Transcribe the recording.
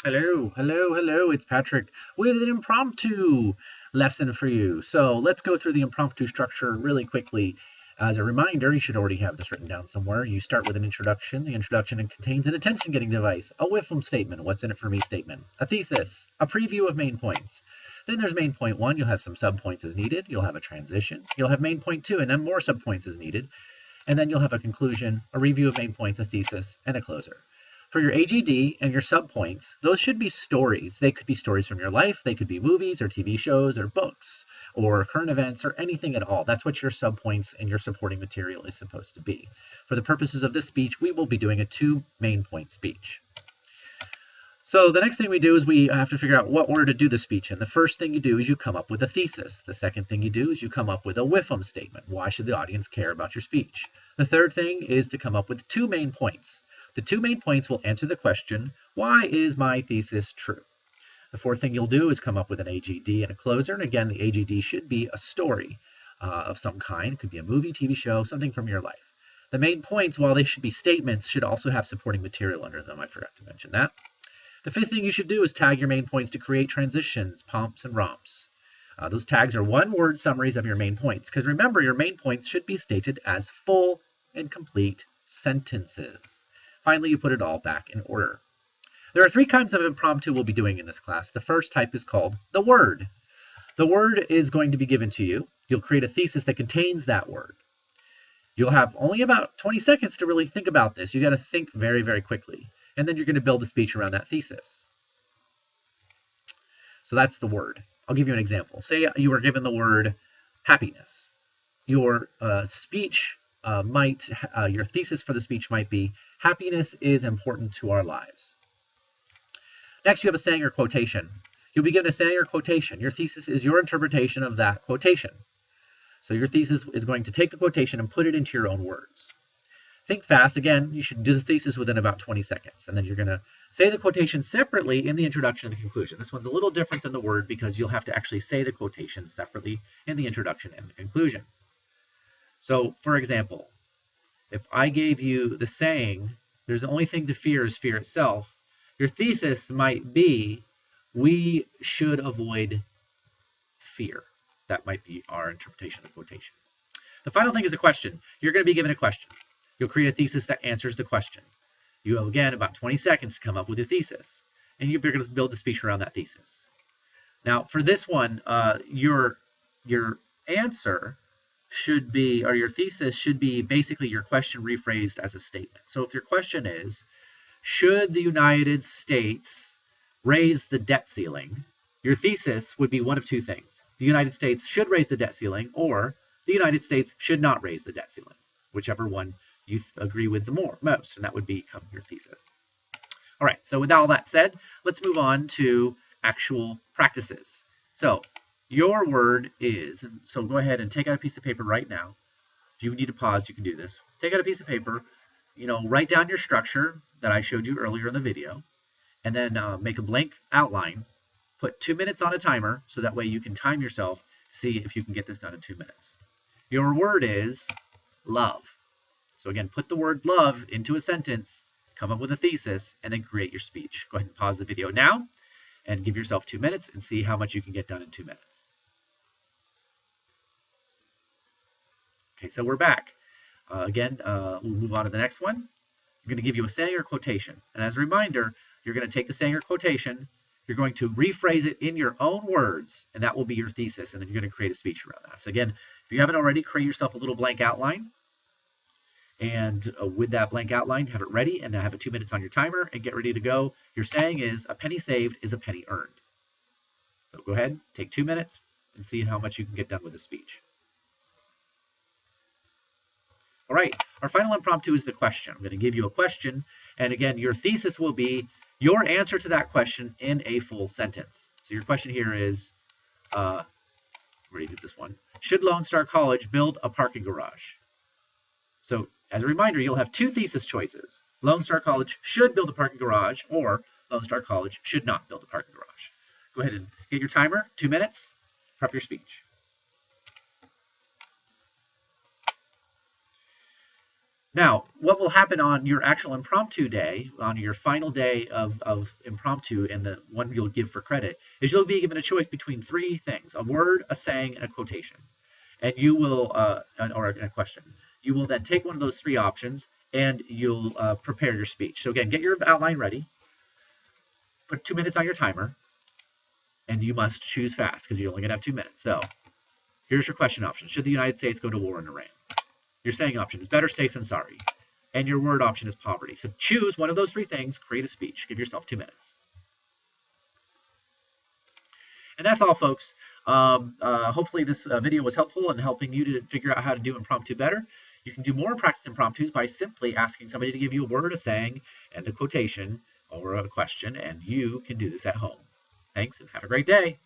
Hello, hello, hello. It's Patrick with an impromptu lesson for you. So let's go through the impromptu structure really quickly. As a reminder, you should already have this written down somewhere. You start with an introduction. The introduction contains an attention getting device, a WIFM statement, what's in it for me statement, a thesis, a preview of main points. Then there's main point one. You'll have some subpoints as needed. You'll have a transition. You'll have main point two, and then more subpoints as needed. And then you'll have a conclusion, a review of main points, a thesis, and a closer. For your AGD and your subpoints, those should be stories. They could be stories from your life. They could be movies or TV shows or books or current events or anything at all. That's what your subpoints and your supporting material is supposed to be. For the purposes of this speech, we will be doing a 2 main point speech. So the next thing we do is we have to figure out what order to do the speech in. The first thing you do is you come up with a thesis. The second thing you do is you come up with a WIFM statement. Why should the audience care about your speech? The third thing is to come up with 2 main points. The 2 main points will answer the question, why is my thesis true? The fourth thing you'll do is come up with an AGD and a closer. And again, the AGD should be a story of some kind. It could be a movie, TV show, something from your life. The main points, while they should be statements, should also have supporting material under them. I forgot to mention that. The fifth thing you should do is tag your main points to create transitions, pomps, and romps. Those tags are one-word summaries of your main points, because remember, your main points should be stated as full and complete sentences. Finally, you put it all back in order. There are 3 kinds of impromptu we'll be doing in this class. The first type is called the word. The word is going to be given to you. You'll create a thesis that contains that word. You'll have only about 20 seconds to really think about this. You got to think very, very quickly. And then you're going to build a speech around that thesis. So that's the word. I'll give you an example. Say you were given the word happiness. Your speech your thesis for the speech might be, happiness is important to our lives. Next, you have a saying or quotation. You'll be given a saying or quotation. Your thesis is your interpretation of that quotation. So your thesis is going to take the quotation and put it into your own words. Think fast. Again, you should do the thesis within about 20 seconds. And then you're going to say the quotation separately in the introduction and the conclusion. This one's a little different than the word because you'll have to actually say the quotation separately in the introduction and the conclusion. So, for example, if I gave you the saying, there's the only thing to fear is fear itself, your thesis might be, we should avoid fear. That might be our interpretation of the quotation. The final thing is a question. You're going to be given a question. You'll create a thesis that answers the question. You have, again, about 20 seconds to come up with your thesis. And you're going to build the speech around that thesis. Now, for this one, your answer should be, or your thesis should be basically your question rephrased as a statement. So if your question is, should the United States raise the debt ceiling? Your thesis would be one of 2 things. The United States should raise the debt ceiling, or the United States should not raise the debt ceiling, whichever one you agree with the most, and that would become your thesis. All right, so with all that said, let's move on to actual practices. So your word is, and so go ahead and take out a piece of paper right now. If you need to pause, you can do this. Take out a piece of paper, write down your structure that I showed you earlier in the video, and then make a blank outline. Put 2 minutes on a timer, so that way you can time yourself, see if you can get this done in 2 minutes. Your word is love. So again, put the word love into a sentence, come up with a thesis, and then create your speech. Go ahead and pause the video now and give yourself 2 minutes and see how much you can get done in 2 minutes. Okay, so we're back. We'll move on to the next one. I'm going to give you a saying or quotation. And as a reminder, you're going to take the saying or quotation, you're going to rephrase it in your own words, and that will be your thesis, and then you're going to create a speech around that. So again, if you haven't already, create yourself a little blank outline. And with that blank outline, have it ready and have it 2 minutes on your timer and get ready to go. Your saying is, a penny saved is a penny earned. So go ahead, take 2 minutes and see how much you can get done with the speech. All right, our final impromptu is the question. I'm going to give you a question. And again, your thesis will be your answer to that question in a full sentence. So your question here is, where did this one? Should Lone Star College build a parking garage? So as a reminder, you'll have 2 thesis choices. Lone Star College should build a parking garage, or Lone Star College should not build a parking garage. Go ahead and get your timer, 2 minutes, prep your speech. Now, what will happen on your actual impromptu day, on your final day of impromptu and the one you'll give for credit, is you'll be given a choice between three things: a word, a saying, and a quotation. And you will, or a question. You will then take one of those three options and you'll prepare your speech. So again, get your outline ready, put 2 minutes on your timer, and you must choose fast because you're only going to have 2 minutes. So here's your question option. Should the United States go to war in Iran? Your saying option is better safe than sorry. And your word option is poverty. So choose one of those three things, create a speech. Give yourself 2 minutes. And that's all, folks. Hopefully this video was helpful in helping you to figure out how to do impromptu better. You can do more practice impromptus by simply asking somebody to give you a word, a saying, and a quotation or a question, and you can do this at home. Thanks, and have a great day.